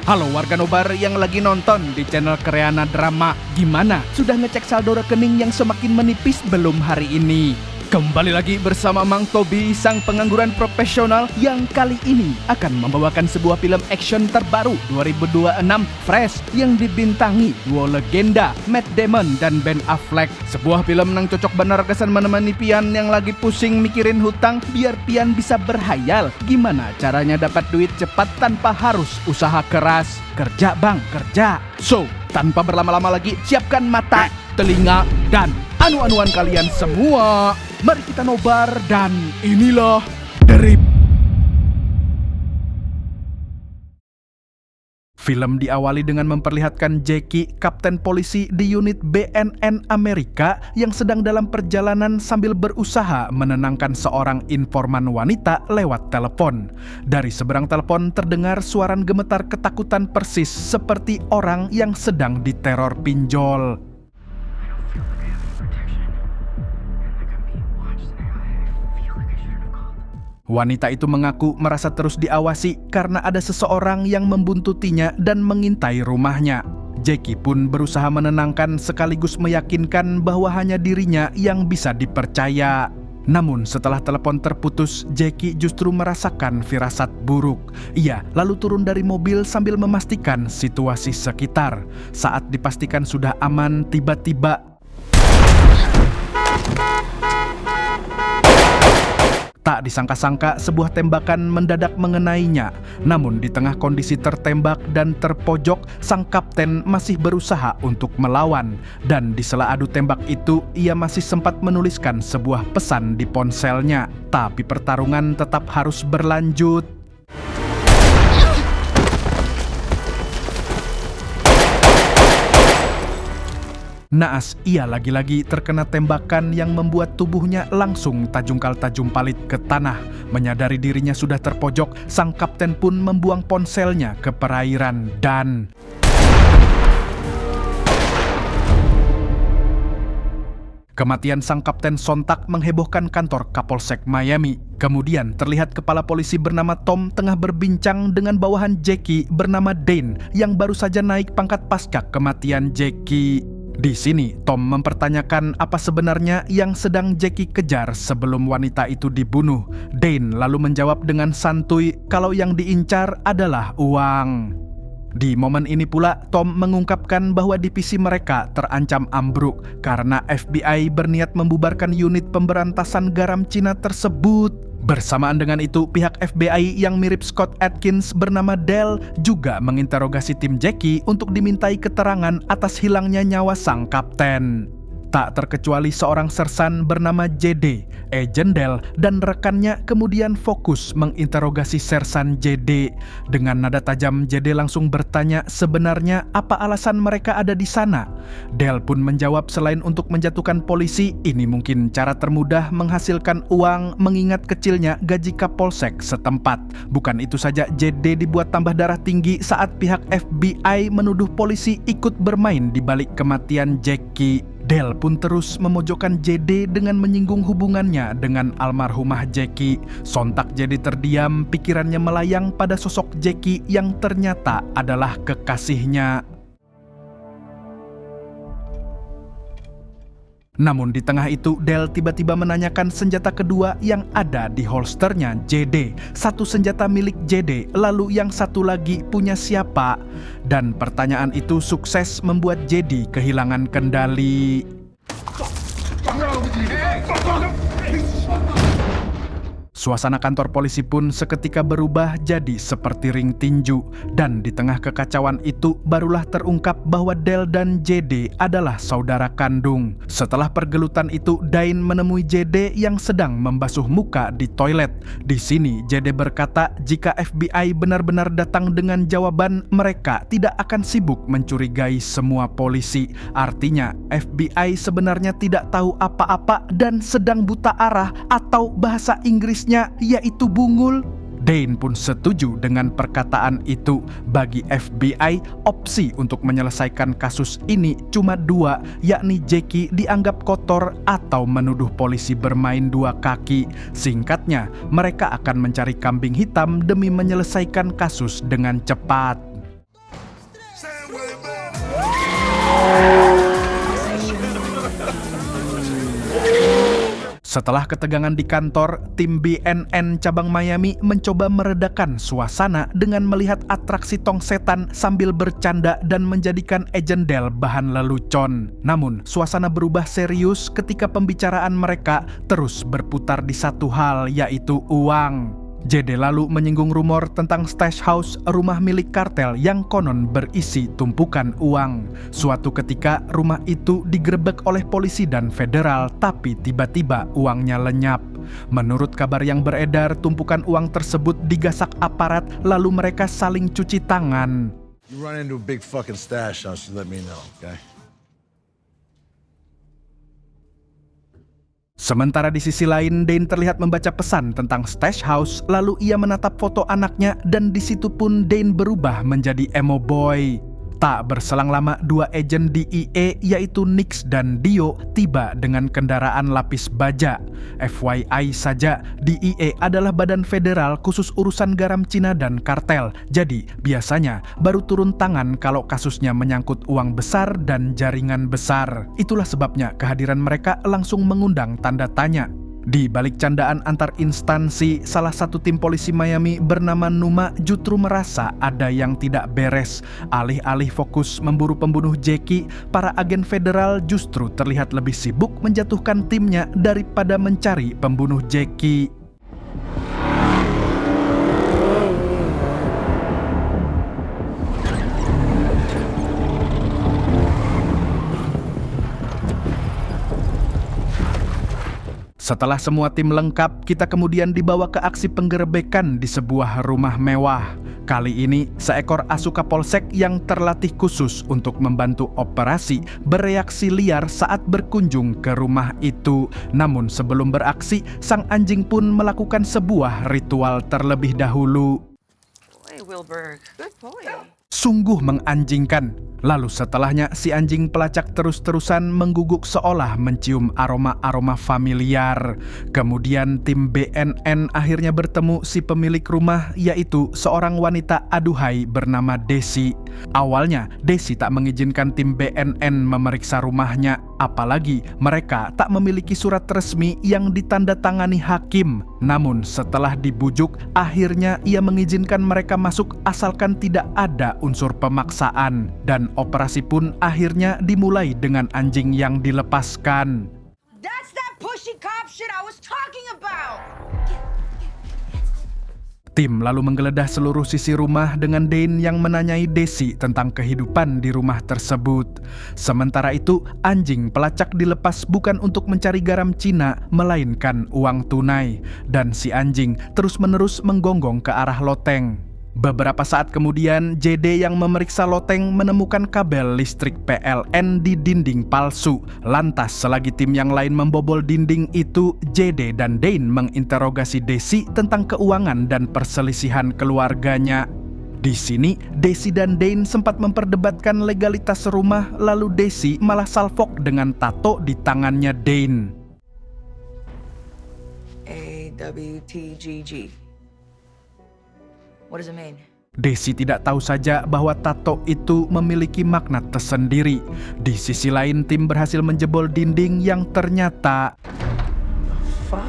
Halo warga Nobar yang lagi nonton di channel Kreana Drama. Gimana? Sudah ngecek saldo rekening yang semakin menipis belum hari ini? Kembali lagi bersama Mang Tobi, sang pengangguran profesional yang kali ini akan membawakan sebuah film action terbaru 2026 fresh yang dibintangi duo legenda Matt Damon dan Ben Affleck. Sebuah film yang cocok benar kesan menemani Pian yang lagi pusing mikirin hutang biar Pian bisa berhayal gimana caranya dapat duit cepat tanpa harus usaha keras. Kerja bang, kerja. So, tanpa berlama-lama lagi, siapkan mata, telinga, dan anu-anuan kalian semua. Mari kita nobar dan inilah Derip. Film diawali dengan memperlihatkan Jackie, kapten polisi di unit BNN Amerika yang sedang dalam perjalanan sambil berusaha menenangkan seorang informan wanita lewat telepon. Dari seberang telepon terdengar suara gemetar ketakutan persis seperti orang yang sedang diteror pinjol. Wanita itu mengaku merasa terus diawasi karena ada seseorang yang membuntutinya dan mengintai rumahnya. Jackie pun berusaha menenangkan sekaligus meyakinkan bahwa hanya dirinya yang bisa dipercaya. Namun setelah telepon terputus, Jackie justru merasakan firasat buruk. Ia lalu turun dari mobil sambil memastikan situasi sekitar. Saat dipastikan sudah aman, tiba-tiba tak disangka-sangka sebuah tembakan mendadak mengenainya. Namun di tengah kondisi tertembak dan terpojok, sang kapten masih berusaha untuk melawan. Dan di sela adu tembak itu, ia masih sempat menuliskan sebuah pesan di ponselnya. Tapi pertarungan tetap harus berlanjut. Naas, ia lagi-lagi terkena tembakan yang membuat tubuhnya langsung tajungkal-tajumpalit ke tanah. Menyadari dirinya sudah terpojok, sang kapten pun membuang ponselnya ke perairan dan kematian sang kapten sontak menghebohkan kantor Kapolsek Miami. Kemudian terlihat kepala polisi bernama Tom tengah berbincang dengan bawahan Jackie bernama Dane yang baru saja naik pangkat pasca kematian Jackie. Di sini, Tom mempertanyakan apa sebenarnya yang sedang Jackie kejar sebelum wanita itu dibunuh. Dane lalu menjawab dengan santuy kalau yang diincar adalah uang. Di momen ini pula, Tom mengungkapkan bahwa divisi mereka terancam ambruk karena FBI berniat membubarkan unit pemberantasan garam Cina tersebut. Bersamaan dengan itu, pihak FBI yang mirip Scott Adkins bernama Dell juga menginterogasi tim Jackie untuk dimintai keterangan atas hilangnya nyawa sang kapten. Tak terkecuali seorang sersan bernama JD, Agent Dell dan rekannya kemudian fokus menginterogasi sersan JD. Dengan nada tajam, JD langsung bertanya sebenarnya apa alasan mereka ada di sana. Dell pun menjawab selain untuk menjatuhkan polisi, ini mungkin cara termudah menghasilkan uang mengingat kecilnya gaji Kapolsek setempat. Bukan itu saja, JD dibuat tambah darah tinggi saat pihak FBI menuduh polisi ikut bermain di balik kematian Jackie. Dell pun terus memojokkan JD dengan menyinggung hubungannya dengan almarhumah Jackie. Sontak JD terdiam, pikirannya melayang pada sosok Jackie yang ternyata adalah kekasihnya. Namun di tengah itu, Dell tiba-tiba menanyakan senjata kedua yang ada di holsternya JD. Satu senjata milik JD, lalu yang satu lagi punya siapa? Dan pertanyaan itu sukses membuat JD kehilangan kendali. Suasana kantor polisi pun seketika berubah jadi seperti ring tinju. Dan di tengah kekacauan itu barulah terungkap bahwa Dell dan JD adalah saudara kandung. Setelah pergelutan itu, Dane menemui JD yang sedang membasuh muka di toilet. Di sini JD berkata jika FBI benar-benar datang dengan jawaban, mereka tidak akan sibuk mencurigai semua polisi. Artinya FBI sebenarnya tidak tahu apa-apa dan sedang buta arah atau bahasa Inggris yaitu bungul. Dane pun setuju dengan perkataan itu. Bagi FBI, opsi untuk menyelesaikan kasus ini cuma dua, yakni Jackie dianggap kotor atau menuduh polisi bermain dua kaki. Singkatnya, mereka akan mencari kambing hitam demi menyelesaikan kasus dengan cepat. Setelah ketegangan di kantor, tim BNN cabang Miami mencoba meredakan suasana dengan melihat atraksi tong setan sambil bercanda dan menjadikan agent Del bahan lelucon. Namun, suasana berubah serius ketika pembicaraan mereka terus berputar di satu hal, yaitu uang. JD lalu menyinggung rumor tentang stash house, rumah milik kartel yang konon berisi tumpukan uang. Suatu ketika rumah itu digerebek oleh polisi dan federal, tapi tiba-tiba uangnya lenyap. Menurut kabar yang beredar, tumpukan uang tersebut digasak aparat lalu mereka saling cuci tangan. You run into a big fucking stash house, you let me know, okay? Sementara di sisi lain, Dane terlihat membaca pesan tentang stash house, lalu ia menatap foto anaknya dan di situ pun Dane berubah menjadi emo boy. Tak berselang lama, dua agen DEA yaitu Nix dan Dio tiba dengan kendaraan lapis baja. FYI saja, DEA adalah badan federal khusus urusan garam Cina dan kartel. Jadi, biasanya baru turun tangan kalau kasusnya menyangkut uang besar dan jaringan besar. Itulah sebabnya kehadiran mereka langsung mengundang tanda tanya. Di balik candaan antar instansi, salah satu tim polisi Miami bernama Numa justru merasa ada yang tidak beres. Alih-alih fokus memburu pembunuh Jackie, para agen federal justru terlihat lebih sibuk menjatuhkan timnya daripada mencari pembunuh Jackie. Setelah semua tim lengkap, kita kemudian dibawa ke aksi penggerebekan di sebuah rumah mewah. Kali ini, seekor Asuka Polsek yang terlatih khusus untuk membantu operasi bereaksi liar saat berkunjung ke rumah itu. Namun sebelum beraksi, sang anjing pun melakukan sebuah ritual terlebih dahulu. Boy, Wilbur. Good boy. Sungguh menganjingkan. Lalu setelahnya si anjing pelacak terus-terusan mengguguk seolah mencium aroma-aroma familiar. Kemudian tim BNN akhirnya bertemu si pemilik rumah, yaitu seorang wanita aduhai bernama Desi. Awalnya Desi tak mengizinkan tim BNN memeriksa rumahnya, apalagi mereka tak memiliki surat resmi yang ditandatangani hakim. Namun setelah dibujuk, akhirnya ia mengizinkan mereka masuk asalkan tidak ada unsur pemaksaan. Dan operasi pun akhirnya dimulai dengan anjing yang dilepaskan. That's that pushy cop shit I was talking about. Tim lalu menggeledah seluruh sisi rumah dengan Dane yang menanyai Desi tentang kehidupan di rumah tersebut. Sementara itu, anjing pelacak dilepas bukan untuk mencari garam Cina, melainkan uang tunai. Dan si anjing terus-menerus menggonggong ke arah loteng. Beberapa saat kemudian, JD yang memeriksa loteng menemukan kabel listrik PLN di dinding palsu. Lantas, selagi tim yang lain membobol dinding itu, JD dan Dane menginterogasi Desi tentang keuangan dan perselisihan keluarganya. Di sini, Desi dan Dane sempat memperdebatkan legalitas rumah, lalu Desi malah salfok dengan tato di tangannya Dane. AWTGG. What does it mean? Desi tidak tahu saja bahwa tato itu memiliki makna tersendiri. Di sisi lain, tim berhasil menjebol dinding yang ternyata... Fuck?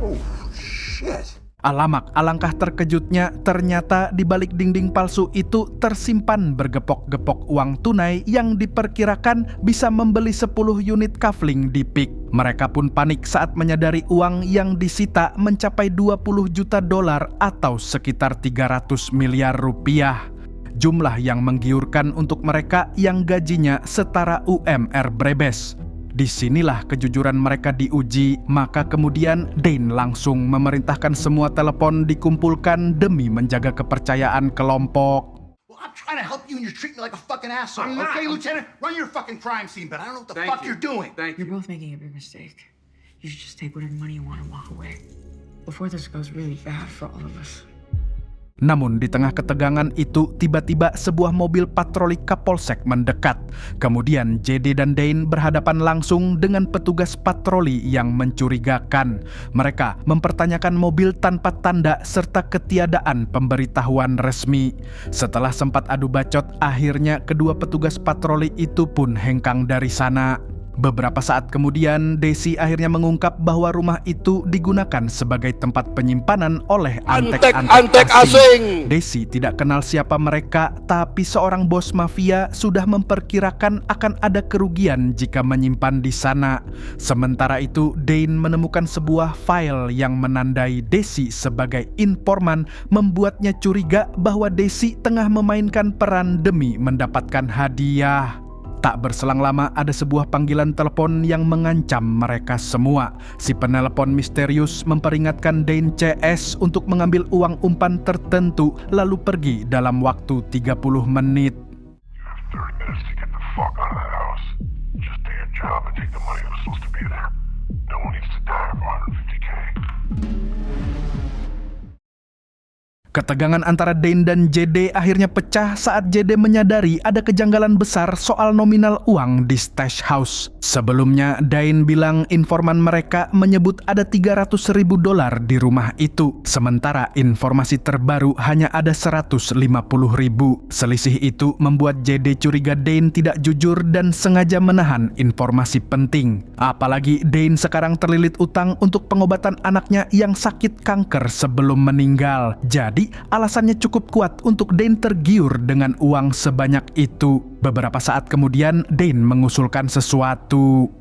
Oh, shit. Alamak, alangkah terkejutnya, ternyata di balik dinding palsu itu tersimpan bergepok-gepok uang tunai yang diperkirakan bisa membeli 10 unit kafling di PIK. Mereka pun panik saat menyadari uang yang disita mencapai 20 juta dolar atau sekitar 300 miliar rupiah. Jumlah yang menggiurkan untuk mereka yang gajinya setara UMR Brebes. Disinilah kejujuran mereka diuji, maka kemudian Dane langsung memerintahkan semua telepon dikumpulkan demi menjaga kepercayaan kelompok. Well, I'm trying to help you and you're treating me like a fucking asshole. Okay, Lieutenant? Run your fucking crime scene, but I don't know what the fuck you're doing. You're both making a big mistake. You should just take whatever money you want and walk away before this goes really bad for all of us. Namun di tengah ketegangan itu tiba-tiba sebuah mobil patroli Kapolsek mendekat. Kemudian JD dan Dane berhadapan langsung dengan petugas patroli yang mencurigakan. Mereka mempertanyakan mobil tanpa tanda serta ketiadaan pemberitahuan resmi. Setelah sempat adu bacot, akhirnya kedua petugas patroli itu pun hengkang dari sana. Beberapa saat kemudian, Desi akhirnya mengungkap bahwa rumah itu digunakan sebagai tempat penyimpanan oleh antek-antek asing. Desi tidak kenal siapa mereka, tapi seorang bos mafia sudah memperkirakan akan ada kerugian jika menyimpan di sana. Sementara itu, Dane menemukan sebuah file yang menandai Desi sebagai informan, membuatnya curiga bahwa Desi tengah memainkan peran demi mendapatkan hadiah. Tak berselang lama ada sebuah panggilan telepon yang mengancam mereka semua. Si penelpon misterius memperingatkan Dane CS untuk mengambil uang umpan tertentu lalu pergi dalam waktu 30 menit. Ketegangan antara Dane dan JD akhirnya pecah saat JD menyadari ada kejanggalan besar soal nominal uang di stash house. Sebelumnya, Dane bilang informan mereka menyebut ada $300.000 di rumah itu. Sementara informasi terbaru hanya ada $150.000. Selisih itu membuat JD curiga Dane tidak jujur dan sengaja menahan informasi penting. Apalagi Dane sekarang terlilit utang untuk pengobatan anaknya yang sakit kanker sebelum meninggal. Jadi alasannya cukup kuat untuk Dane tergiur dengan uang sebanyak itu. Beberapa saat kemudian Dane mengusulkan sesuatu.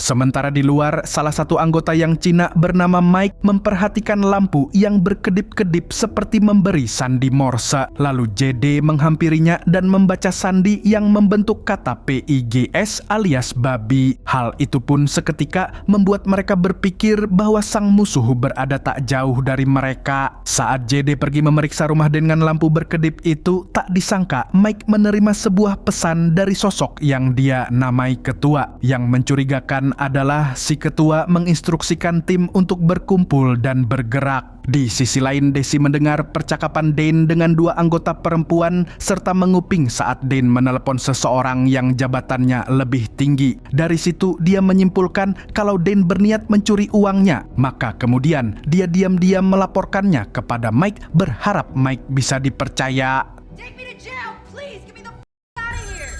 Sementara di luar, salah satu anggota yang Cina bernama Mike memperhatikan lampu yang berkedip-kedip seperti memberi sandi Morse. Lalu JD menghampirinya dan membaca sandi yang membentuk kata PIGS alias babi. Hal itu pun seketika membuat mereka berpikir bahwa sang musuh berada tak jauh dari mereka. Saat JD pergi memeriksa rumah dengan lampu berkedip itu, tak disangka Mike menerima sebuah pesan dari sosok yang dia namai ketua. Yang mencurigakan adalah si ketua menginstruksikan tim untuk berkumpul dan bergerak. Di sisi lain, Desi mendengar percakapan Dane dengan dua anggota perempuan serta menguping saat Dane menelepon seseorang yang jabatannya lebih tinggi. Dari situ dia menyimpulkan kalau Dane berniat mencuri uangnya. Maka kemudian dia diam-diam melaporkannya kepada Mike, berharap Mike bisa dipercaya. Take me to jail, please. Get me the out of here.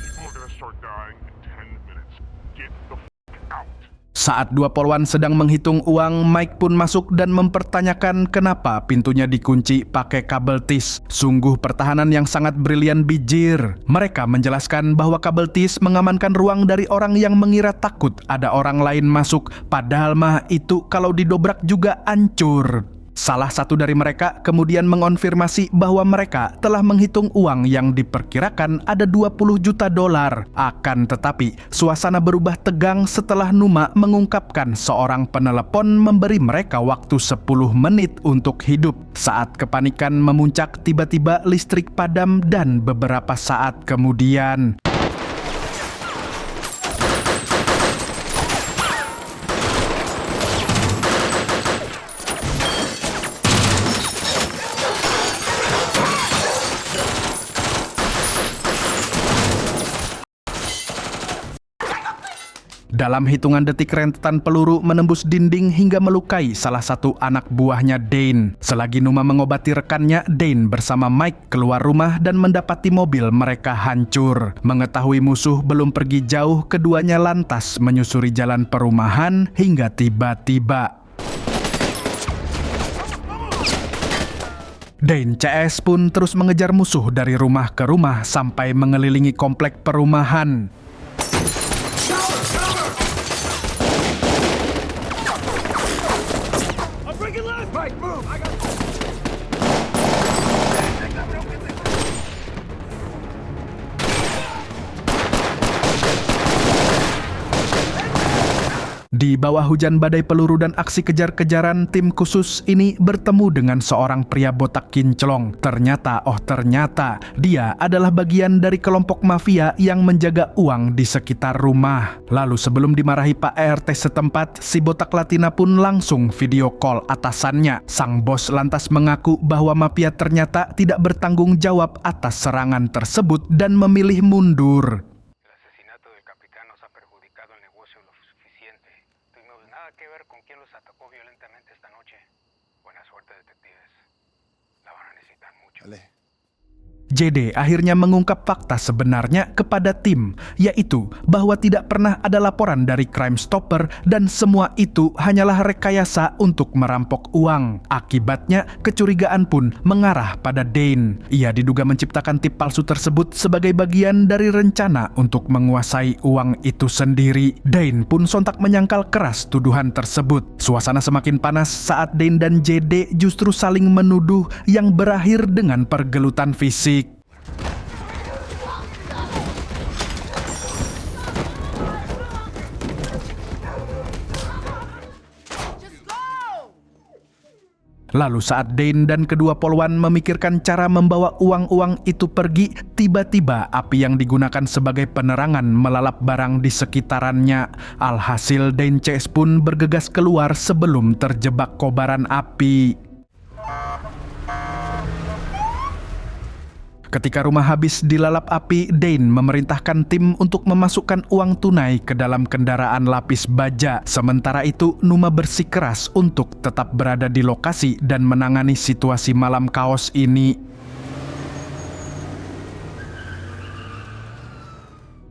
People are gonna start dying in 10 minutes. Get the out. Saat dua polwan sedang menghitung uang, Mike pun masuk dan mempertanyakan kenapa pintunya dikunci pakai kabel tis. Sungguh pertahanan yang sangat brilian bijir. Mereka menjelaskan bahwa kabel tis mengamankan ruang dari orang yang mengira takut ada orang lain masuk. Padahal mah itu kalau didobrak juga hancur. Salah satu dari mereka kemudian mengonfirmasi bahwa mereka telah menghitung uang yang diperkirakan ada $20 juta. Akan tetapi, suasana berubah tegang setelah Numa mengungkapkan seorang penelepon memberi mereka waktu 10 menit untuk hidup. Saat kepanikan memuncak, tiba-tiba listrik padam dan beberapa saat kemudian dalam hitungan detik rentetan peluru menembus dinding hingga melukai salah satu anak buahnya Dane. Selagi Numa mengobati rekannya, Dane bersama Mike keluar rumah dan mendapati mobil mereka hancur. Mengetahui musuh belum pergi jauh, keduanya lantas menyusuri jalan perumahan hingga tiba-tiba Dane CS pun terus mengejar musuh dari rumah ke rumah sampai mengelilingi komplek perumahan. Di bawah hujan badai peluru dan aksi kejar-kejaran, tim khusus ini bertemu dengan seorang pria botak kinclong. Ternyata dia adalah bagian dari kelompok mafia yang menjaga uang di sekitar rumah. Lalu sebelum dimarahi Pak RT setempat, si botak Latina pun langsung video call atasannya. Sang bos lantas mengaku bahwa mafia ternyata tidak bertanggung jawab atas serangan tersebut dan memilih mundur. Que ver con quién los atacó violentamente esta noche. Buena suerte, detectives. La van a necesitar mucho. JD akhirnya mengungkap fakta sebenarnya kepada tim, yaitu bahwa tidak pernah ada laporan dari Crime Stopper dan semua itu hanyalah rekayasa untuk merampok uang. Akibatnya, kecurigaan pun mengarah pada Dane. Ia diduga menciptakan tip palsu tersebut sebagai bagian dari rencana untuk menguasai uang itu sendiri. Dane pun sontak menyangkal keras tuduhan tersebut. Suasana semakin panas saat Dane dan JD justru saling menuduh yang berakhir dengan pergelutan fisik. Lalu saat Dane dan kedua polwan memikirkan cara membawa uang-uang itu pergi, tiba-tiba api yang digunakan sebagai penerangan melalap barang di sekitarannya. Alhasil Dane CS pun bergegas keluar sebelum terjebak kobaran api. Ketika rumah habis dilalap api, Dane memerintahkan tim untuk memasukkan uang tunai ke dalam kendaraan lapis baja. Sementara itu, Numa bersikeras untuk tetap berada di lokasi dan menangani situasi malam kaos ini.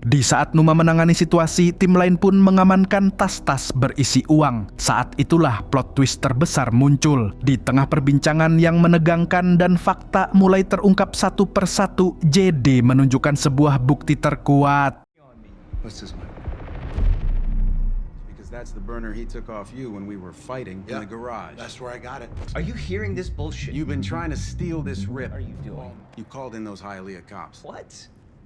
Di saat Numa menangani situasi, tim lain pun mengamankan tas-tas berisi uang. Saat itulah plot twist terbesar muncul. Di tengah perbincangan yang menegangkan dan fakta mulai terungkap satu persatu, JD menunjukkan sebuah bukti terkuat. What's this, man? Because that's the burner he took off you when we were fighting in the garage. That's where I got it. Are you hearing this bullshit? You've been trying to steal this rip. What are you doing? You called in those Hialeah cops. What?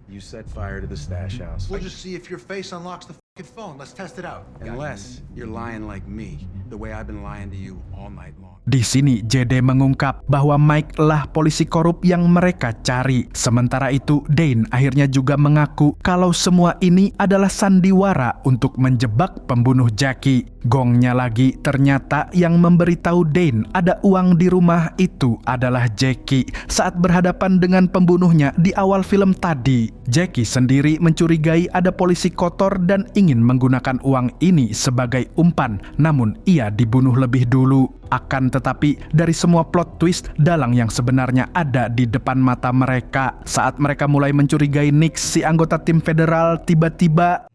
You set fire to the stash house. We'll just see if your face unlocks the fucking phone. Let's test it out. Unless you're lying like me, the way I've been lying to you all night long. Di sini JD mengungkap bahwa Mike lah polisi korup yang mereka cari. Sementara itu, Dane akhirnya juga mengaku kalau semua ini adalah sandiwara untuk menjebak pembunuh Jackie. Gongnya lagi, ternyata yang memberitahu Dane ada uang di rumah itu adalah Jackie. Saat berhadapan dengan pembunuhnya di awal film tadi, Jackie sendiri mencurigai ada polisi kotor dan ingin menggunakan uang ini sebagai umpan. Namun ia dibunuh lebih dulu. Akan tetapi dari semua plot twist, dalang yang sebenarnya ada di depan mata mereka. Saat mereka mulai mencurigai Nix, si anggota tim federal, tiba-tiba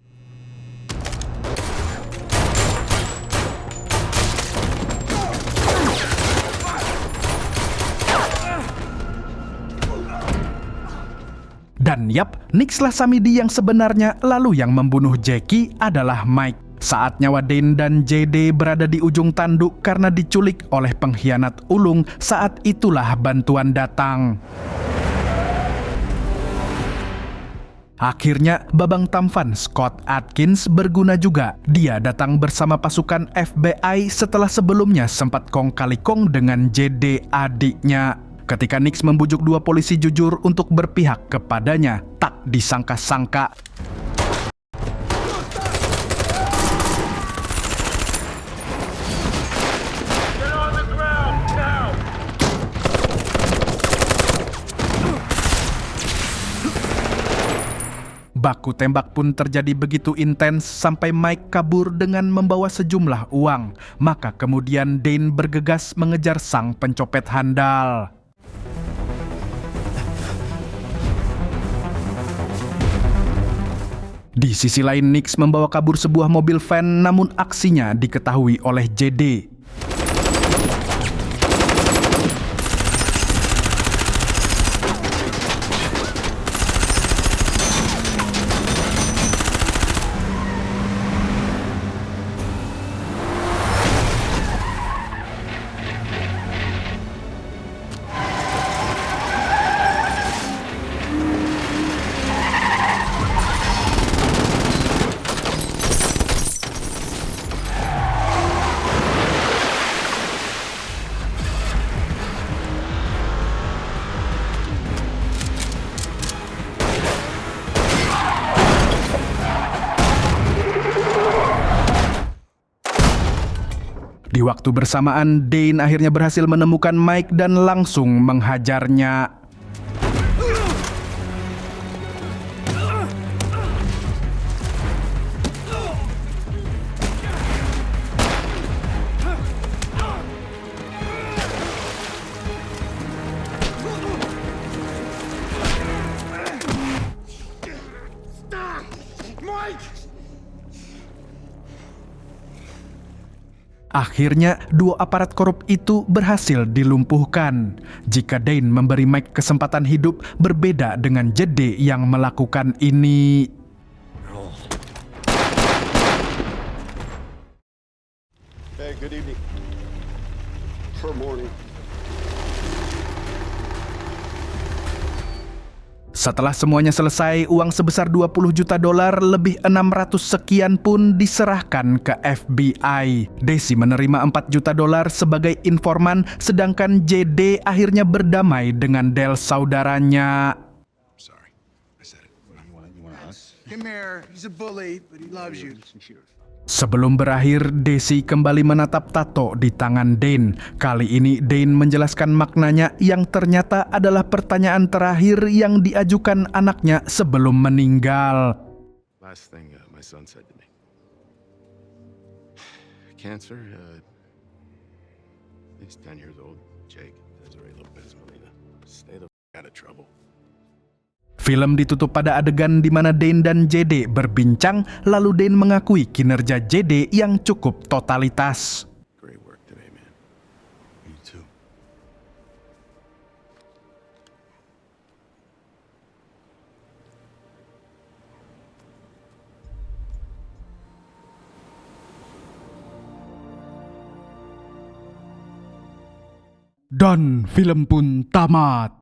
dan yap, Nix lah Samidi yang sebenarnya, lalu yang membunuh Jackie adalah Mike. Saat nyawa Dane dan JD berada di ujung tanduk karena diculik oleh pengkhianat ulung, saat itulah bantuan datang. Akhirnya, Babang Tampan Scott Atkins berguna juga. Dia datang bersama pasukan FBI setelah sebelumnya sempat kong kali kong dengan JD adiknya. Ketika Nix membujuk dua polisi jujur untuk berpihak kepadanya, tak disangka-sangka baku tembak pun terjadi begitu intens sampai Mike kabur dengan membawa sejumlah uang. Maka kemudian Dane bergegas mengejar sang pencopet handal. Di sisi lain, Nix membawa kabur sebuah mobil van, namun aksinya diketahui oleh JD. Di waktu bersamaan, Dane akhirnya berhasil menemukan Mike dan langsung menghajarnya. Akhirnya, dua aparat korup itu berhasil dilumpuhkan. Jika Dane memberi Mike kesempatan hidup, berbeda dengan Jede yang melakukan ini. Hey, good evening. For morning. Setelah semuanya selesai, uang sebesar $20 juta lebih 600 sekian pun diserahkan ke FBI. Desi menerima $4 juta sebagai informan, sedangkan JD akhirnya berdamai dengan Del saudaranya. Sorry, I said it. You want a hug? Come here. He's a bully, but he loves you. Sebelum berakhir, Desi kembali menatap tato di tangan Dane. Kali ini Dane menjelaskan maknanya yang ternyata adalah pertanyaan terakhir yang diajukan anaknya sebelum meninggal. Last thing my son said to me. Cancer. He's 10 years old. Jake has already looked at his Melina. Stay the out of trouble. Film ditutup pada adegan di mana Dane dan JD berbincang, lalu Dane mengakui kinerja JD yang cukup totalitas. Great work today, man. You too. Dan film pun tamat.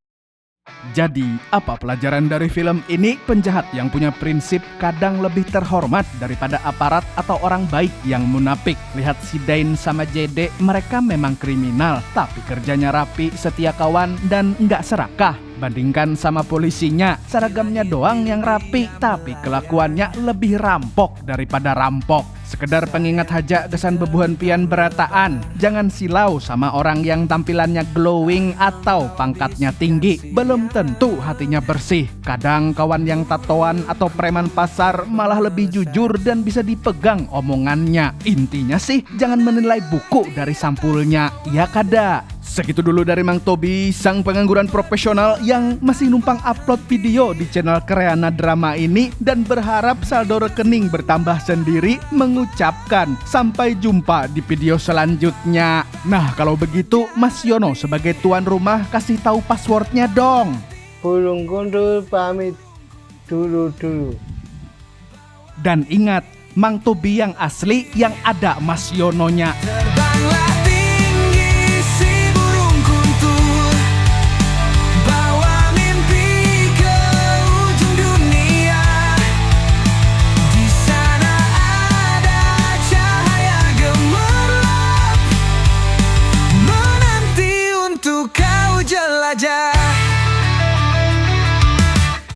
Jadi, apa pelajaran dari film ini? Penjahat yang punya prinsip kadang lebih terhormat daripada aparat atau orang baik yang munafik. Lihat si Dane sama JD, mereka memang kriminal, tapi kerjanya rapi, setia kawan, dan nggak serakah. Bandingkan sama polisinya, seragamnya doang yang rapi, tapi kelakuannya lebih rampok daripada rampok. Sekedar pengingat haja kesan bebuhan pian berataan. Jangan silau sama orang yang tampilannya glowing atau pangkatnya tinggi. Belum tentu hatinya bersih. Kadang kawan yang tatoan atau preman pasar malah lebih jujur dan bisa dipegang omongannya. Intinya sih, jangan menilai buku dari sampulnya. Ya kada? Segitu dulu dari Mang Tobi, sang pengangguran profesional yang masih numpang upload video di channel Kreana Drama ini dan berharap saldo rekening bertambah sendiri, mengucapkan sampai jumpa di video selanjutnya. Nah, kalau begitu Mas Yono sebagai tuan rumah kasih tahu passwordnya dong. Burung gundul pamit dulu. Dan ingat, Mang Tobi yang asli yang ada Mas Yononya. Terbanglah tinggi si burung kuntul, bawa mimpi ke ujung dunia. Di sana ada cahaya gemerlap, menanti untuk kau jelajah.